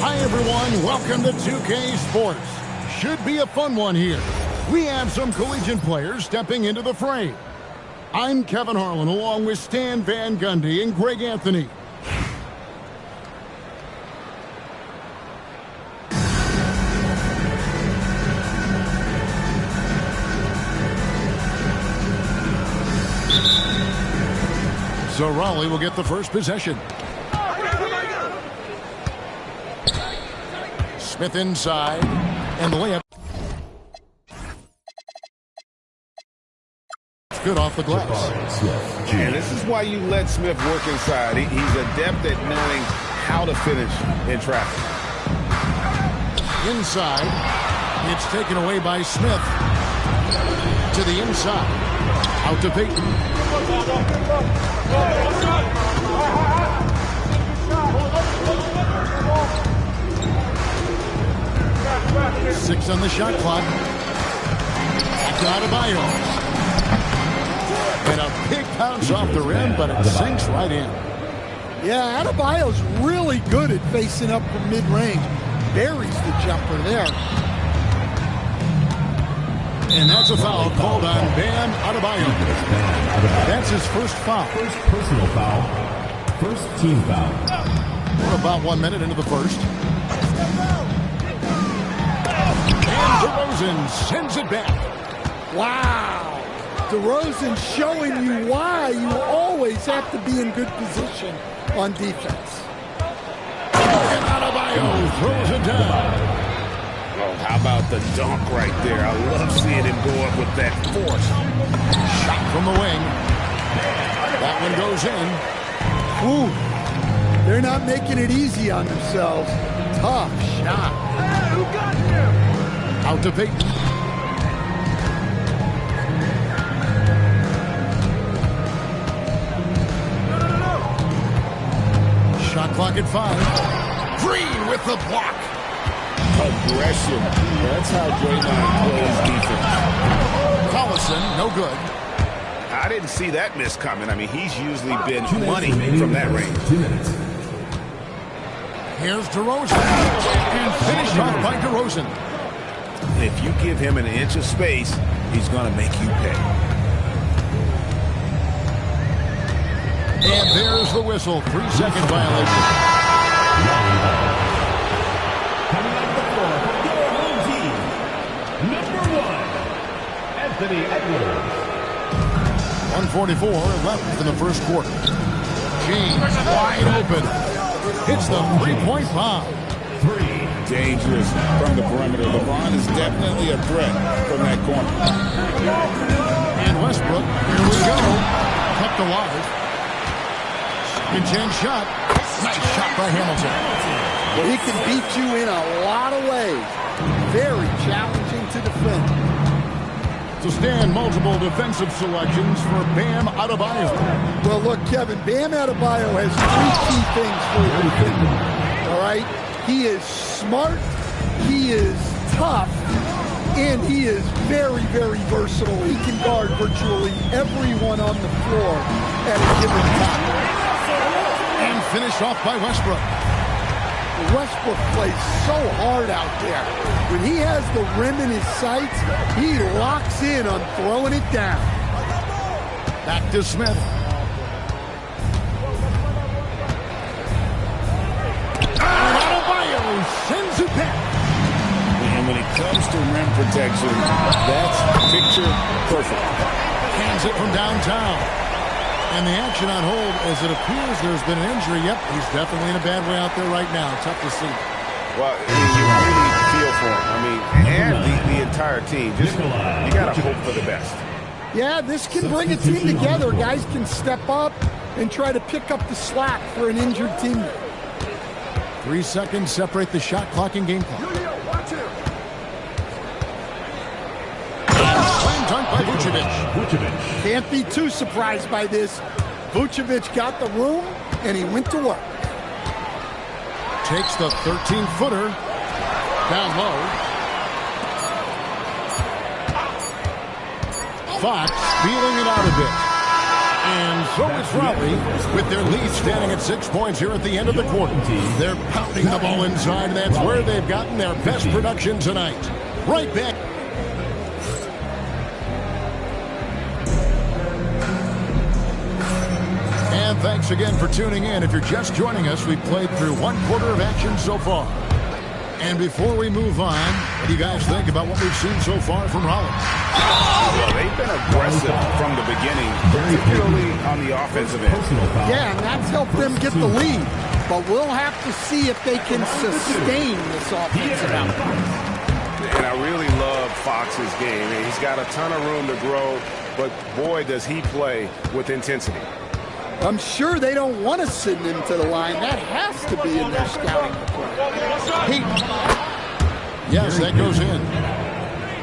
Hi, everyone. Welcome to 2K Sports. Should be a fun one here. We have some collegiate players stepping into the fray. I'm Kevin Harlan, along with Stan Van Gundy and Greg Anthony. So Raleigh will get the first possession. Smith inside, and the layup. Good off the glass. And this is why you let Smith work inside. He's adept at knowing how to finish in traffic. Inside, it's taken away by Smith. To the inside, out to Peyton. 6 on the shot clock. Back to Adebayo. And a big bounce off the rim, but it sinks right in. Yeah, Adebayo's really good at facing up from mid-range. Buries the jumper there. And that's a foul called on Bam Adebayo. That's his first foul. First personal foul. First team foul. We're about 1 minute into the first. And DeRozan sends it back. Wow. DeRozan showing you why you always have to be in good position on defense. And Adebayo throws it down. Oh, how about the dunk right there? I love seeing him go up with that force. Shot from the wing. That one goes in. Ooh, they're not making it easy on themselves. Tough shot. Hey, who got you? Out to Peyton. No. Shot clock at 5. Green with the block. Aggression. That's how Draymond plays defense. Collison, no good. I didn't see that miss coming. I mean, he's usually been money from that range. 2 minutes. Here's DeRozan. And finished off by DeRozan. If you give him an inch of space, he's going to make you pay. And there's the whistle. 3-second violation. Coming off the floor for your home team, number 1, Anthony Edwards. 1:44 left in the first quarter. James wide open. Hits the three-point bomb. 3. Dangerous from the perimeter. LeBron is definitely a threat from that corner. And Westbrook, here we go. Kept alive. Second chance shot. Nice shot by Hamilton. He can beat you in a lot of ways. Very challenging to defend. To stand multiple defensive selections for Bam Adebayo. Well, look, Kevin, Bam Adebayo has 3 key things for a defender. All right? He is smart, he is tough, and he is very, very versatile. He can guard virtually everyone on the floor at a given time. And finished off by Westbrook. Westbrook plays so hard out there. When he has the rim in his sights, he locks in on throwing it down. Back to Smith. And Adebayo sends it back. And when it comes to rim protection, that's picture perfect. Hands it from downtown. And the action on hold as it appears there's been an injury. Yep, he's definitely in a bad way out there right now. Tough to see. Well, you really feel for him. I mean, and the entire team. Just, you got to hope for the best. Yeah, this can bring a team together. Guys can step up and try to pick up the slack for an injured teammate. 3 seconds separate the shot clock and game clock. Slam dunk by Vucevic. Can't be too surprised by this. Vucevic got the room, and he went to work. Takes the 13-footer down low. Fox feeling it out a bit. And so it's Raleigh with their lead standing at 6 points here at the end of the quarter. They're pounding the ball inside, and that's where they've gotten their best production tonight. Right back. And thanks again for tuning in. If you're just joining us, we've played through 1/4 of action so far. And before we move on, what do you guys think about what we've seen so far from Raleigh? Well, they've been aggressive from the beginning, particularly on the offensive end. Yeah, and that's helped them get the lead. But we'll have to see if they can sustain this offensive output. And I really love Fox's game. He's got a ton of room to grow, but boy, does he play with intensity. I'm sure they don't want to send him to the line. That has to be in their scouting report. Yes, that goes in.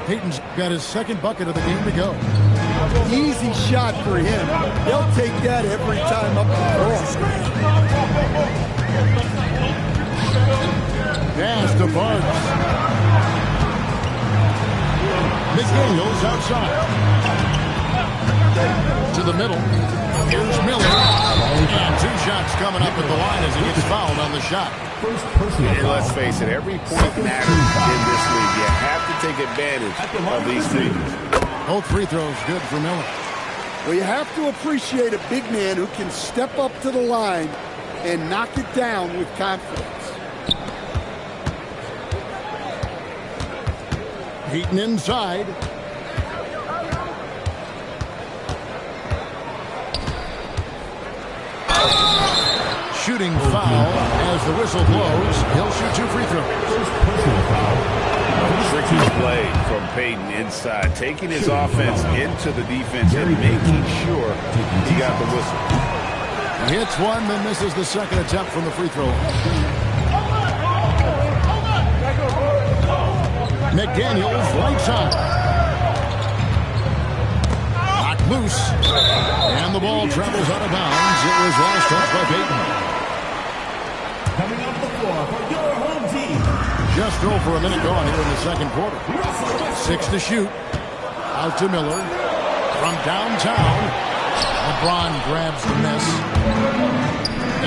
Peyton's got his second bucket of the game to go. Easy shot for him. They'll take that every time up the floor. Pass to Barnes. McDaniels outside. To the middle. Here's Miller. And 2 shots coming up at the line as he gets fouled on the shot. And let's face it, every point matters in this league. You have to take advantage of these things. Both free throws good for Miller. Well, you have to appreciate a big man who can step up to the line and knock it down with confidence. Heaton inside. Shooting foul as the whistle blows. He'll shoot 2 free throws. Tricky play from Peyton inside, taking his offense into the defense and making sure he got the whistle. He hits one, then misses the second attempt from the free throw line. McDaniels right side. Knocked loose. And the ball travels out of bounds. It was lost off by Peyton. Coming off the floor for your home team. Just over a minute gone here in the second quarter. 6 to shoot. Out to Miller. From downtown. LeBron grabs the miss.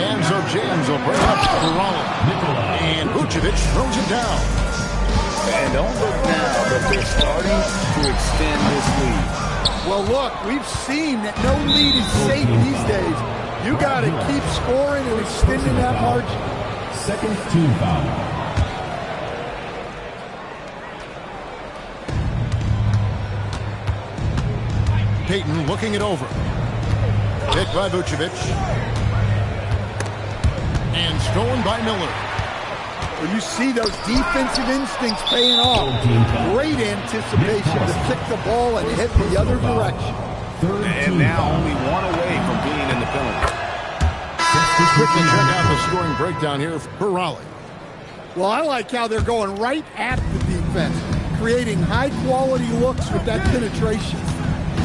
And so James will bring up for Raleigh. And Vucevic throws it down. And don't look now, but they're starting to extend this lead. Well, look, we've seen that no lead is safe these days. You got to keep scoring and extending that margin. Second team foul. Peyton looking it over. Hit by Vucevic. And stolen by Miller. Well, you see those defensive instincts paying off. Great anticipation to kick the ball and hit the other direction. And now only 1 away from being in the penalty. Quickly check out the scoring breakdown here for Raleigh. Well, I like how they're going right at the defense, creating high-quality looks with that penetration.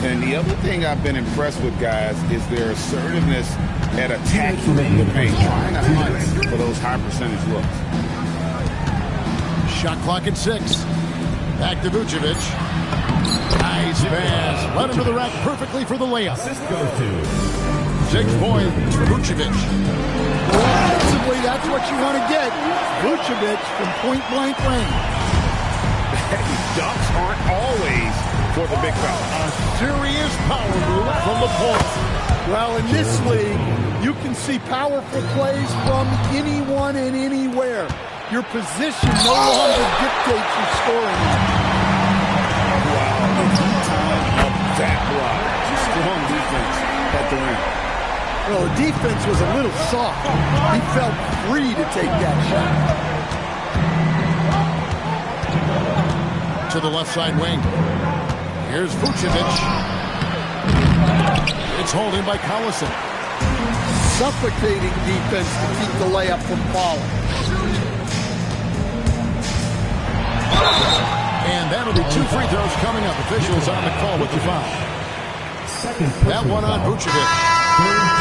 And the other thing I've been impressed with, guys, is their assertiveness at attacking the paint, trying to hunt for those high-percentage looks. Shot clock at 6. Back to Vucevic. Nice pass. Right under the rack perfectly for the layup. Assist goes to 6 points for Vucevic. Offensively, that's what you want to get. Vucevic from point-blank range. Dunks aren't always for the big fella. A serious power move from the point. Well, in this league, you can see powerful plays from anyone and anywhere. Your position no longer dictates your scoring. Wow, the time of that block. Strong defense at the rim. Well, the defense was a little soft. He felt free to take that shot. To the left side wing. Here's Vucevic. It's holding by Collison. Suffocating defense to keep the layup from falling. And that'll be 2 free throws coming up. Officials on the call with the foul. That one on Vucevic.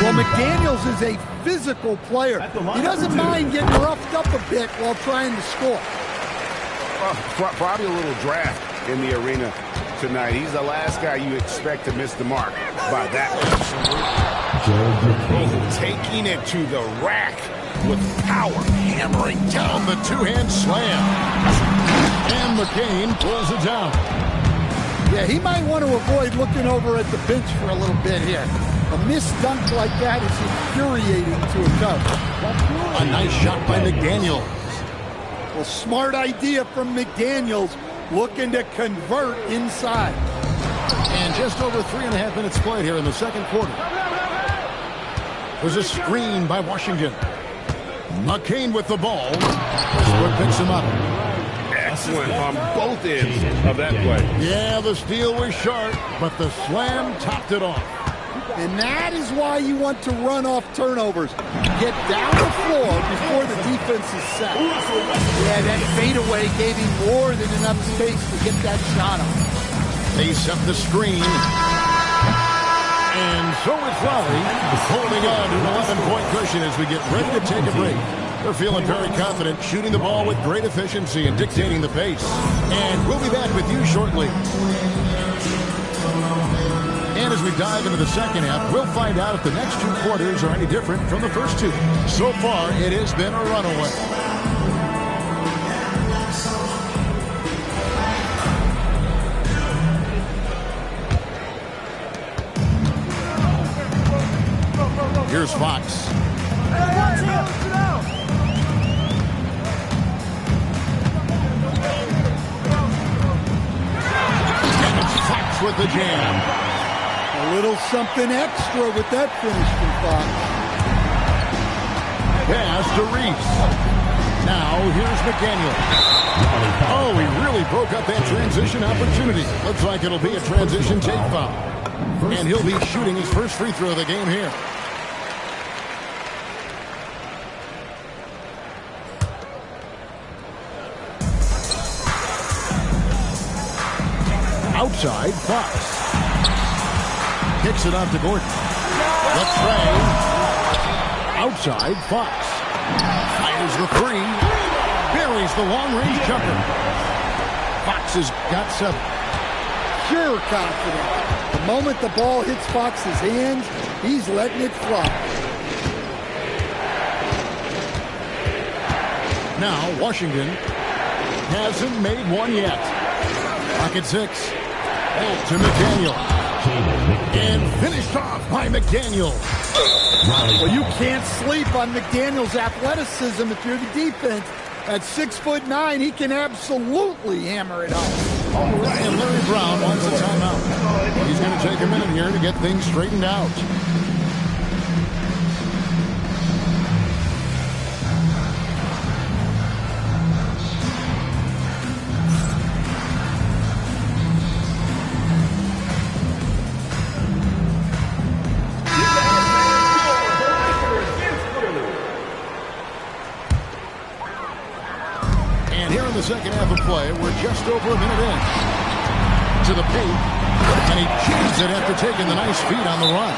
Well, McDaniels is a physical player. He doesn't mind getting roughed up a bit while trying to score. Probably a little draft in the arena tonight. He's the last guy you expect to miss the mark by that much. Oh, taking it to the rack with power. Hammering down the two-hand slam. And McCain pulls it down. Yeah, he might want to avoid looking over at the bench for a little bit here. A missed dunk like that is infuriating to a Cub. A nice shot by McDaniels. Well, smart idea from McDaniels, looking to convert inside. And just over 3.5 minutes played here in the second quarter. There's a screen by Washington. McCain with the ball. Westbrook picks him up. Excellent on both ends of that play. Yeah, the steal was sharp, but the slam topped it off. And that is why you want to run off turnovers. Get down the floor before the defense is set. Yeah, that fadeaway gave him more than enough space to get that shot off. They set the screen. And so is Raleigh holding on to an 11-point cushion as we get ready to take a break. They're feeling very confident, shooting the ball with great efficiency and dictating the pace. And we'll be back with you shortly. And as we dive into the second half, we'll find out if the next two quarters are any different from the first two. So far, it has been a runaway. Here's Fox. And it's Fox with the jam. A little something extra with that finish from Fox. Pass to Reese. Now here's McDaniel. Oh, he really broke up that transition opportunity. Looks like it'll be a transition tape foul. And he'll be shooting his first free throw of the game here. Outside, Fox. Kicks it out to Gordon. The tray. Outside, Fox. Fires the three. Buries the long-range jumper. Fox has got some Pure confidence. The moment the ball hits Fox's hands, he's letting it fly. Now, Washington hasn't made one yet. Pocket 6. To McDaniel. And finished off by McDaniel. Well, you can't sleep on McDaniel's athleticism if you're the defense. At 6'9", he can absolutely hammer it home. All right, and Larry Brown wants a timeout. He's going to take a minute here to get things straightened out. Second half of play. We're just over a minute in. To the paint. And he cheats it after taking the nice feed on the run.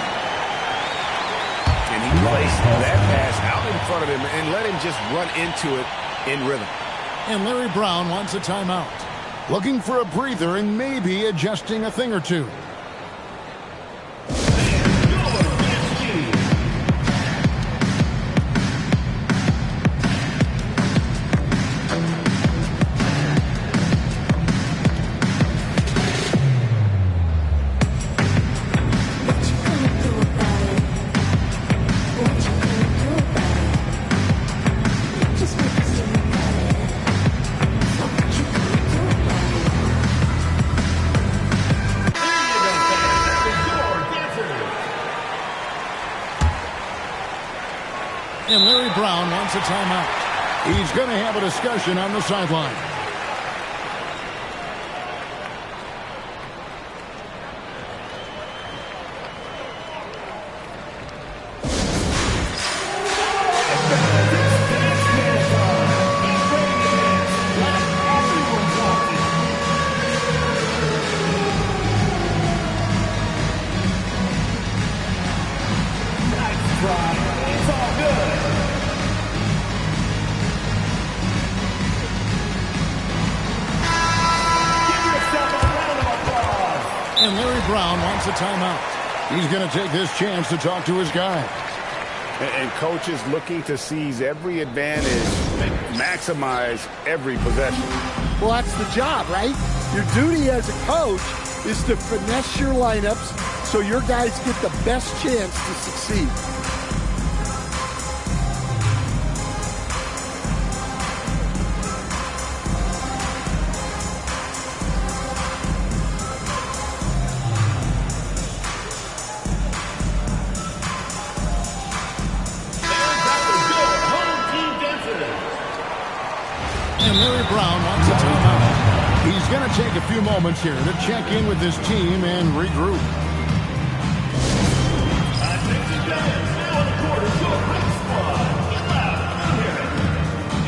And he placed that pass out in front of him and let him just run into it in rhythm. And Larry Brown wants a timeout. Looking for a breather and maybe adjusting a thing or two. And Larry Brown wants a timeout. He's going to have a discussion on the sideline. And Larry Brown wants a timeout. He's going to take this chance to talk to his guy. And coach is looking to seize every advantage, maximize every possession. Well, that's the job, right? Your duty as a coach is to finesse your lineups so your guys get the best chance to succeed. Brown wants a timeout. He's going to take a few moments here to check in with his team and regroup. At 60 minutes, now on the court is your race squad.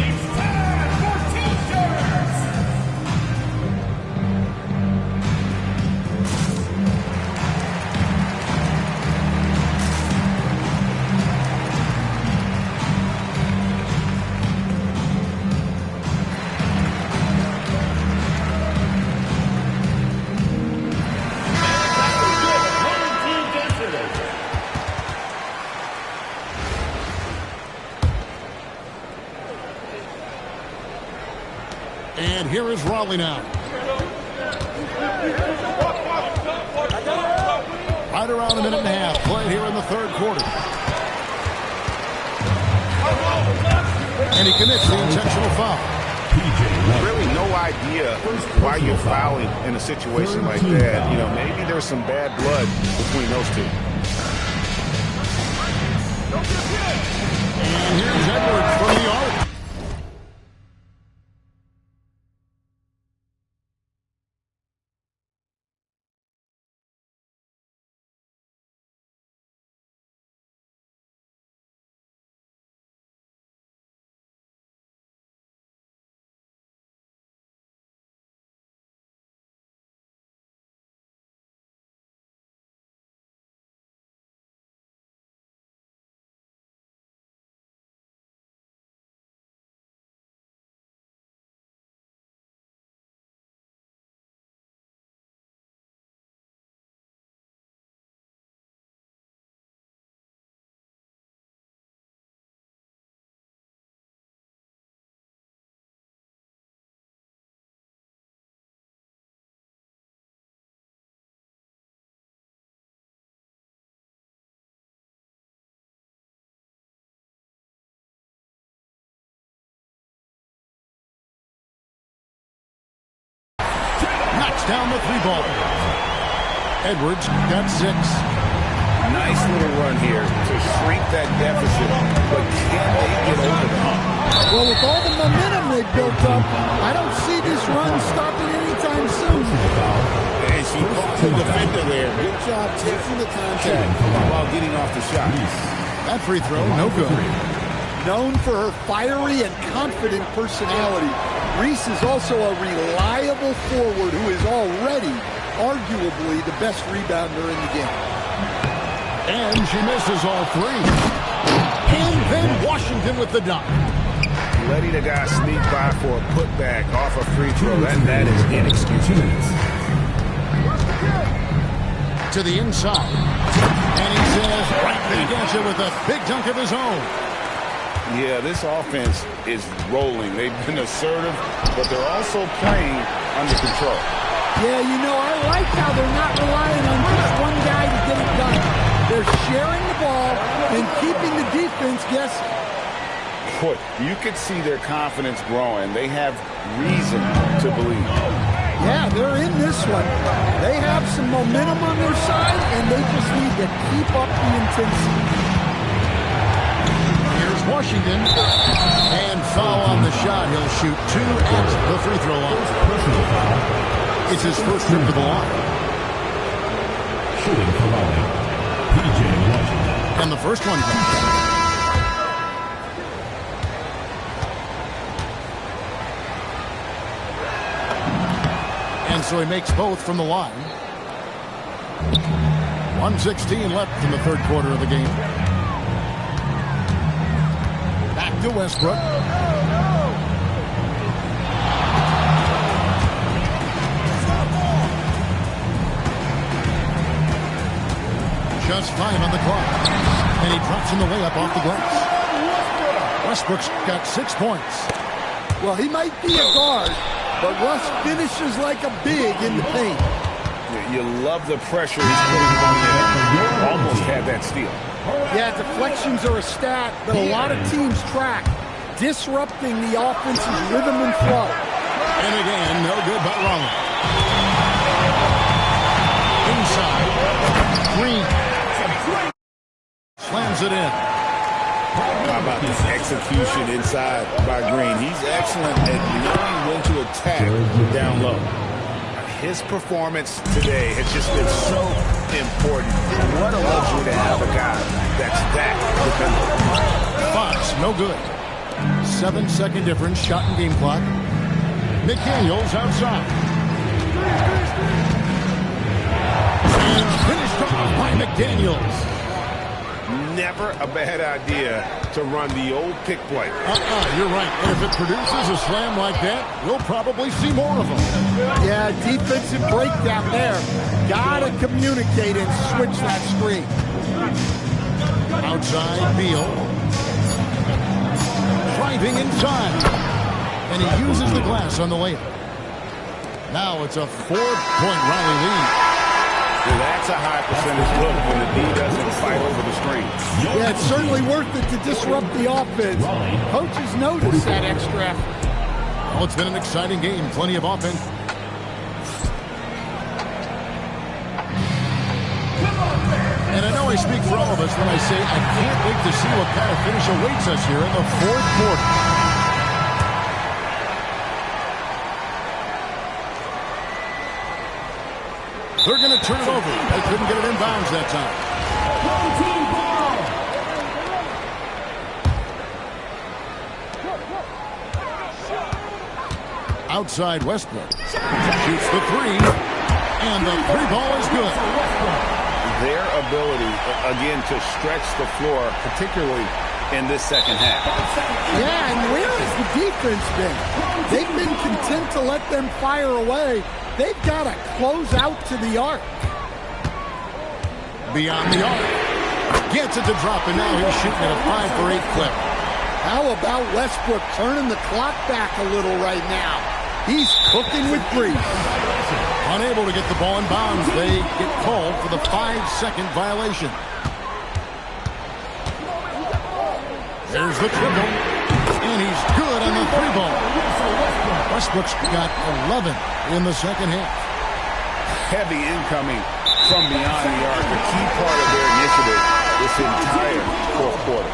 It's time for T-shirts. And here is Raleigh now. Right around a minute and a half played here in the third quarter. And he commits the intentional foul. Really no idea why you're fouling in a situation like that. You know, maybe there's some bad blood between those two. And here's Edwards from the arc. Knocks down the three ball. Edwards got 6. Nice little run here to shrink that deficit, but can they get over the hump? Well, with all the momentum they built up, I don't see this run stopping anytime soon. And she caught the defender there. Good job taking the contact while getting off the shot. That free throw, no good. Known for her fiery and confident personality, Reese is also a reliable forward who is already, arguably, the best rebounder in the game. And she misses all 3. And then Washington with the dunk. Letting a guy sneak by for a putback off a free throw, that is inexcusable. To the inside. And he says right back at you with a big dunk of his own. Yeah, this offense is rolling. They've been assertive, but they're also playing under control. Yeah, you know, I like how they're not relying on just one guy to get it done. They're sharing the ball and keeping the defense guessing. Boy, you could see their confidence growing. They have reason to believe. Yeah, they're in this one. They have some momentum on their side, and they just need to keep up the intensity. Here's Washington. And foul on the shot. He'll shoot 2 at the free throw line. It's his first trip to the line. Shooting for Raleigh, P.J. Washington. And the first one comes. And so he makes both from the line. 1:16 left in the third quarter of the game. Back to Westbrook. Just 5 on the clock. And he drops in the layup off the glass. Westbrook's got 6 points. Well, he might be a guard, but Russ finishes like a big in the paint. You love the pressure he's putting on there. Almost had that steal. Yeah, deflections are a stat that a lot of teams track, disrupting the offense's rhythm and flow. And again, no good by Rollins. Inside. Green. Slams it in. How about this execution inside by Green? He's excellent at knowing when to attack down low. His performance today has just been so important. What a luxury to have a guy that's that dependable. Fox, no good. 7-second difference, shot and game clock. McDaniels outside. And finished off by McDaniels. Never a bad idea to run the old pick play. You're right. And if it produces a slam like that, we'll probably see more of them. Yeah, defensive breakdown there. Gotta communicate and switch that screen. Outside, Beal. Driving inside. And he uses the glass on the layup. Now it's a 4-point Riley lead. Well, that's a high percentage look when the D doesn't fight over the screen. Yeah, it's certainly worth it to disrupt the offense. Coaches notice that extra effort. Well, it's been an exciting game. Plenty of offense. And I know I speak for all of us when I say I can't wait to see what kind of finish awaits us here in the fourth quarter. They're going to turn it over. They couldn't get it in bounds that time. Outside Westbrook. Shoots the 3. And the 3 ball is good. Their ability, again, to stretch the floor, particularly in this second half. Yeah, and where has the defense been? They've been content to let them fire away. They've got to close out to the arc. Beyond the arc. Gets it to drop, and now he's shooting at a 5 for 8 clip. How about Westbrook turning the clock back a little right now? He's cooking with grease. Unable to get the ball in bounds. They get called for the 5-second violation. There's the triple. And he's good on the 3 ball. Westbrook's got 11 in the second half. Heavy incoming from beyond the arc. A key part of their initiative this entire fourth quarter.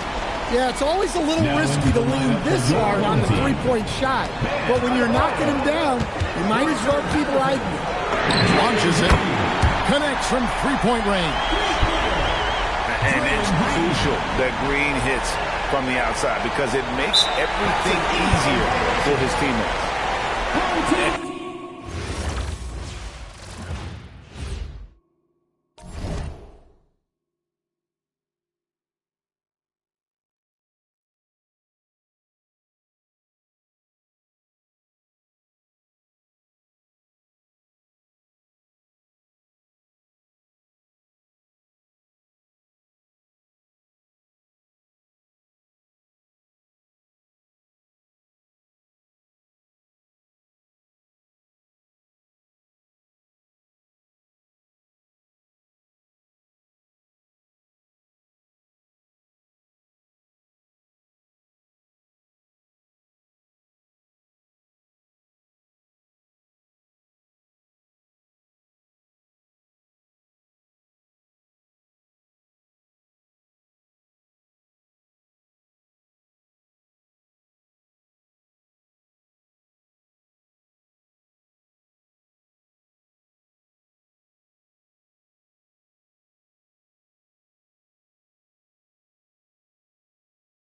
Yeah, it's always a little risky to lean this hard on the 3-point shot. But when you're knocking him down, you might as well keep riding it. Launches it. Connects from 3-point range. And it's crucial that Green hits from the outside because it makes everything easier for his teammates.